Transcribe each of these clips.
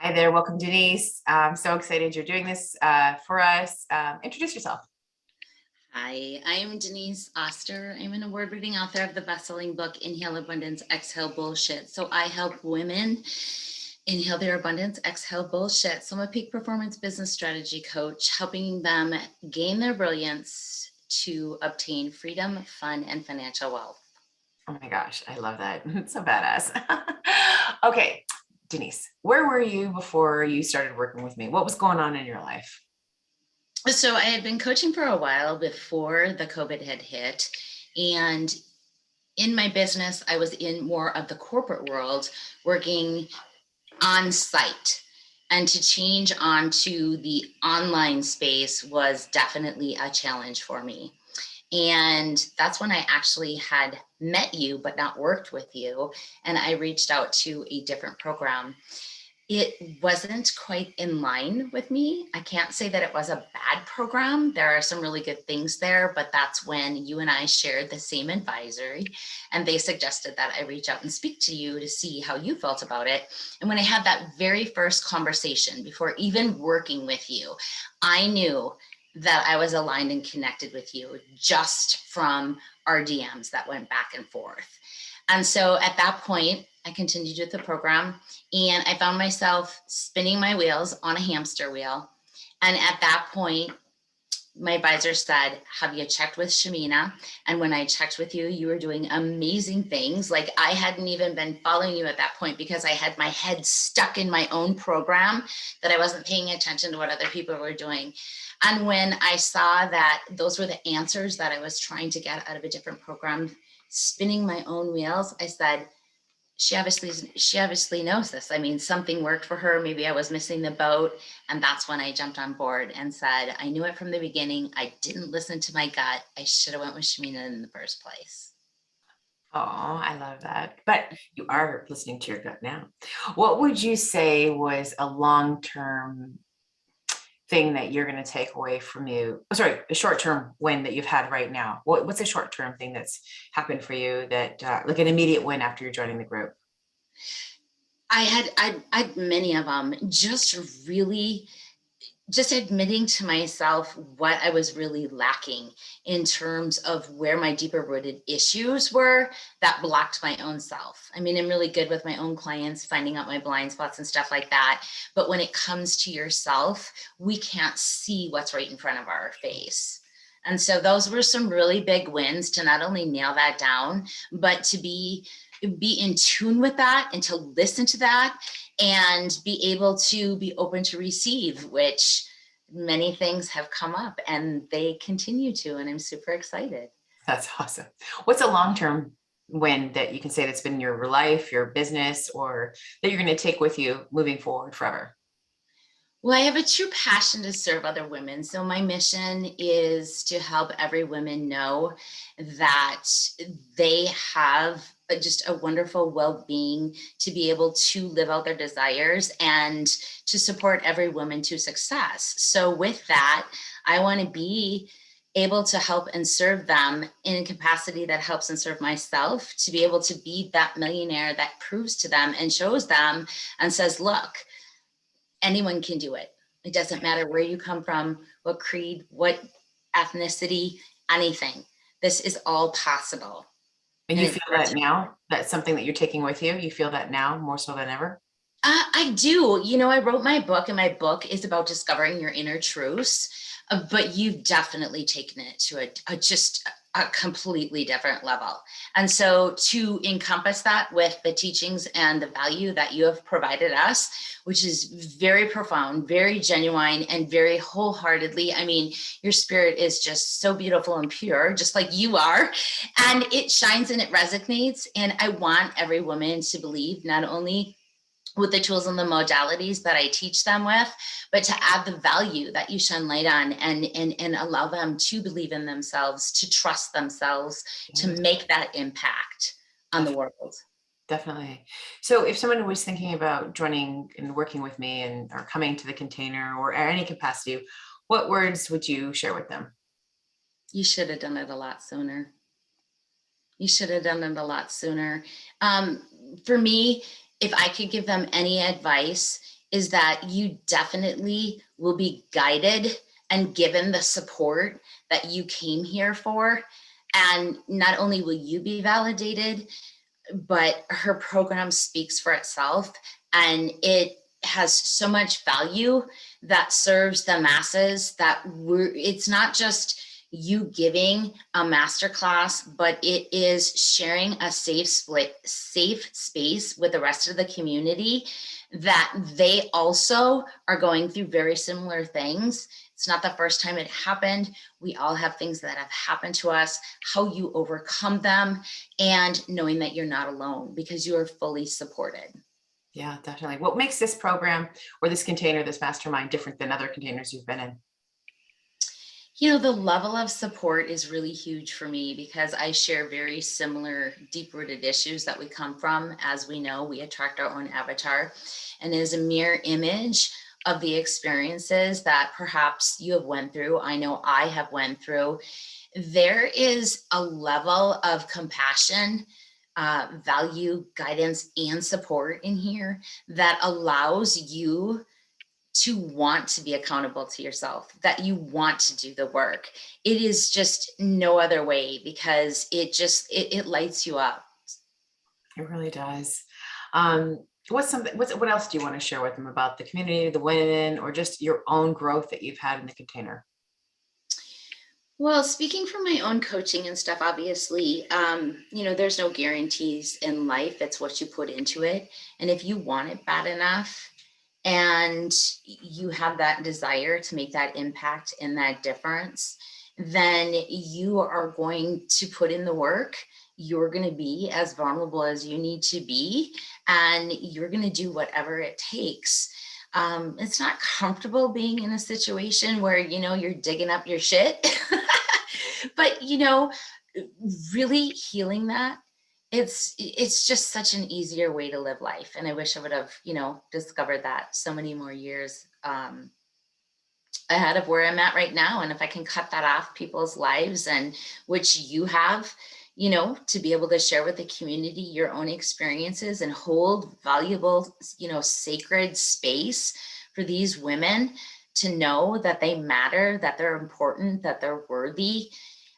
Hi there. Welcome, Denise. I'm so excited you're doing this for us. Introduce yourself. Hi, I'm Denise Oster. I'm an award-winning author of the best-selling book, Inhale Abundance, Exhale Bullshit. So I help women inhale their abundance, exhale bullshit. So I'm a peak performance business strategy coach, helping them gain their brilliance to obtain freedom, fun, and financial wealth. Oh my gosh, I love that. It's so badass. Okay, Denise, where were you before you started working with me? What was going on in your life? So I had been coaching for a while before the COVID had hit. And in my business, I was in more of the corporate world, working on site, and to change onto the online space was definitely a challenge for me. And that's when I actually had met you but not worked with you, and I reached out to a different program. It wasn't quite in line with me. I can't say that it was a bad program. There are some really good things there, but that's when you and I shared the same advisory, and they suggested that I reach out and speak to you to see how you felt about it. And when I had that very first conversation before even working with you, I knew that I was aligned and connected with you just from our DMs that went back and forth. And so at that point, I continued with the program, and I found myself spinning my wheels on a hamster wheel. And at that point, my advisor said, have you checked with Shamina? And when I checked with you, you were doing amazing things. Like, I hadn't even been following you at that point because I had my head stuck in my own program, that I wasn't paying attention to what other people were doing. And when I saw that those were the answers that I was trying to get out of a different program, spinning my own wheels, I said, she obviously knows this. I mean, something worked for her. Maybe I was missing the boat. And that's when I jumped on board and said, I knew it from the beginning. I didn't listen to my gut. I should have went with Shamina in the first place. Oh, I love that. But you are listening to your gut now. What would you say was a long-term thing that you're going to take away from you? Oh, sorry, a short-term win that you've had right now. What's a short-term thing that's happened for you that like an immediate win after you're joining the group? I had many of them. Just admitting to myself what I was really lacking in terms of where my deeper rooted issues were that blocked my own self. I mean, I'm really good with my own clients, finding out my blind spots and stuff like that. But when it comes to yourself, we can't see what's right in front of our face. And so those were some really big wins to not only nail that down, but to be in tune with that and to listen to that and be able to be open to receive, which many things have come up and they continue to, and I'm super excited. That's awesome. What's a long-term win that you can say that's been in your life, your business, or that you're going to take with you moving forward forever? Well, I have a true passion to serve other women. So my mission is to help every woman know that they have just a wonderful well-being to be able to live out their desires and to support every woman to success. So with that, I want to be able to help and serve them in a capacity that helps and serve myself, to be able to be that millionaire that proves to them and shows them and says, look, anyone can do it. It doesn't matter where you come from, what creed, what ethnicity, anything. This is all possible. And And you it feel starts. that now? That's something that you're taking with you? You feel that now more so than ever? I do. I wrote my book, and my book is about discovering your inner truths. But you've definitely taken it to just a completely different level. And so to encompass that with the teachings and the value that you have provided us, which is very profound, very genuine, and very wholeheartedly. I mean, your spirit is just so beautiful and pure, just like you are. And it shines and it resonates. And I want every woman to believe not only with the tools and the modalities that I teach them with, but to add the value that you shine light on, and allow them to believe in themselves, to trust themselves, to Yes, make that impact on the def- world. definitely. So if someone was thinking about joining and working with me and or coming to the container or any capacity, what words would you share with them? You should have done it a lot sooner. You should have done it a lot sooner. For me, if I could give them any advice, is that you definitely will be guided and given the support that you came here for. And not only will you be validated, but her program speaks for itself, and it has so much value that serves the masses, that it's not just you giving a masterclass, but it is sharing a safe space with the rest of the community, that they also are going through very similar things. It's not the first time it happened. We all have things that have happened to us, how you overcome them, and knowing that you're not alone because you are fully supported. Yeah, definitely. What makes this program or this container, this mastermind, different than other containers you've been in? The level of support is really huge for me because I share very similar deep rooted issues that we come from. As we know, we attract our own avatar, and is a mirror image of the experiences that perhaps you have went through. I know I have went through. There is a level of compassion, value, guidance, and support in here that allows you to want to be accountable to yourself, that you want to do the work. It is just no other way, because it lights you up. It really does. What else do you want to share with them about the community, the women, or just your own growth that you've had in the container? Well, speaking from my own coaching and stuff, obviously, there's no guarantees in life. It's what you put into it. And if you want it bad enough and you have that desire to make that impact and that difference, then you are going to put in the work. You're going to be as vulnerable as you need to be, and you're going to do whatever it takes. It's not comfortable being in a situation where, you're digging up your shit, but, really healing that, it's just such an easier way to live life. And I wish I would have, discovered that so many more years ahead of where I'm at right now. And if I can cut that off people's lives, and which you have, to be able to share with the community your own experiences and hold valuable, sacred space for these women to know that they matter, that they're important, that they're worthy.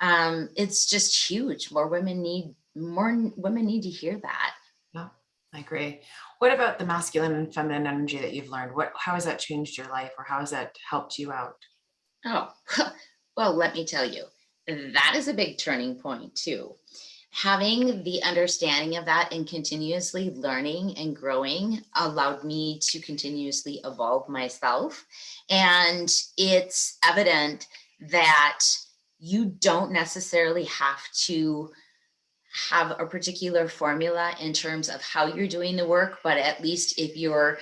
It's just huge. More women need to hear that. No, I agree. What about the masculine and feminine energy that you've learned? How has that changed your life, or how has that helped you out? Oh, well, let me tell you, that is a big turning point too. Having the understanding of that and continuously learning and growing allowed me to continuously evolve myself. And it's evident that you don't necessarily have to have a particular formula in terms of how you're doing the work, but at least if you're,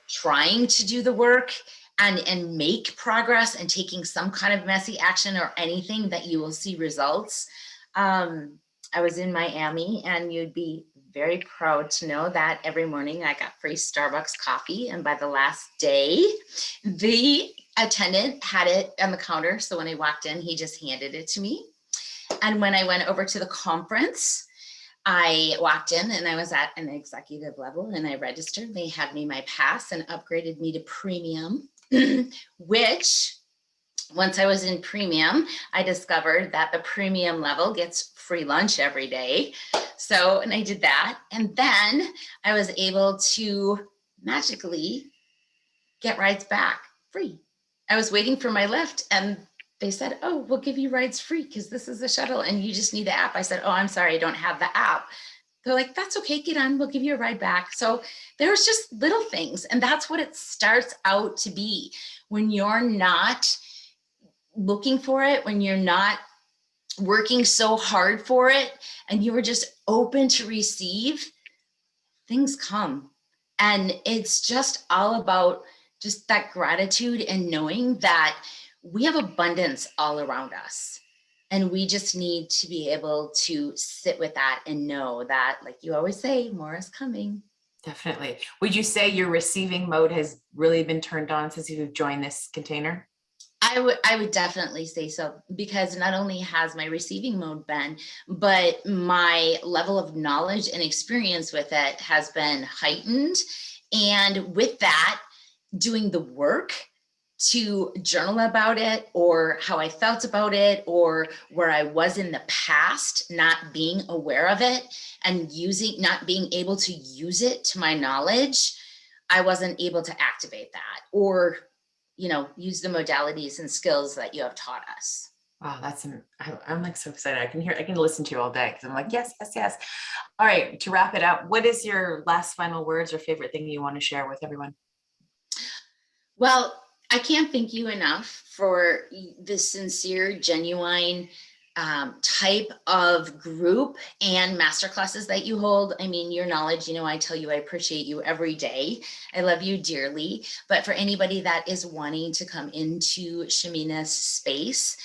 trying to do the work and make progress and taking some kind of messy action or anything, that you will see results. I was in Miami, and you'd be very proud to know that every morning I got free Starbucks coffee. And by the last day, the attendant had it on the counter. So when I walked in, he just handed it to me. And when I went over to the conference, I walked in and I was at an executive level, and I registered. They had me my pass and upgraded me to premium, which once I was in premium, I discovered that the premium level gets free lunch every day. So, and I did that. And then I was able to magically get rides back free. I was waiting for my lift, and they said, "Oh, we'll give you rides free because this is a shuttle and you just need the app." I said, "Oh, I'm sorry, I don't have the app." They're like, "That's okay, get on, we'll give you a ride back." So there's just little things. And that's what it starts out to be when you're not looking for it, when you're not working so hard for it, and you are just open to receive, things come. And it's just all about just that gratitude and knowing that we have abundance all around us. And we just need to be able to sit with that and know that, like you always say, more is coming. Definitely. Would you say your receiving mode has really been turned on since you've joined this container? I would definitely say so, because not only has my receiving mode been, but my level of knowledge and experience with it has been heightened. And with that, doing the work to journal about it, or how I felt about it, or where I was in the past, not being aware of it and not being able to use it to my knowledge, I wasn't able to activate that or, use the modalities and skills that you have taught us. Wow, I'm like so excited. I can listen to you all day because I'm like, yes, yes, yes. All right, to wrap it up, what is your last final words or favorite thing you want to share with everyone? Well, I can't thank you enough for the sincere, genuine type of group and masterclasses that you hold. I mean, your knowledge, I tell you, I appreciate you every day. I love you dearly. But for anybody that is wanting to come into Shamina's space,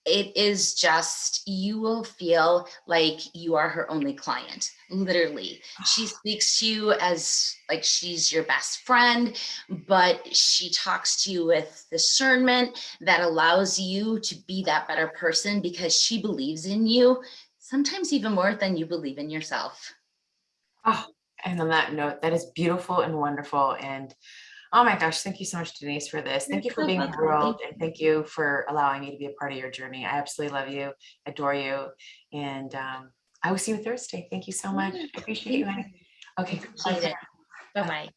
it is just, you will feel like you are her only client. Literally, she speaks to you as like she's your best friend, but she talks to you with discernment that allows you to be that better person because she believes in you, sometimes even more than you believe in yourself. Oh, and on that note, that is beautiful and wonderful. And oh my gosh, thank you so much, Denise, for this. You're Thank you for so being welcome. real, and thank you for allowing me to be a part of your journey. I absolutely love you, adore you, and I will see you Thursday. Thank you so much. I appreciate you, Thank honey. you. I Okay, bye appreciate for it. now. Bye. Bye-bye.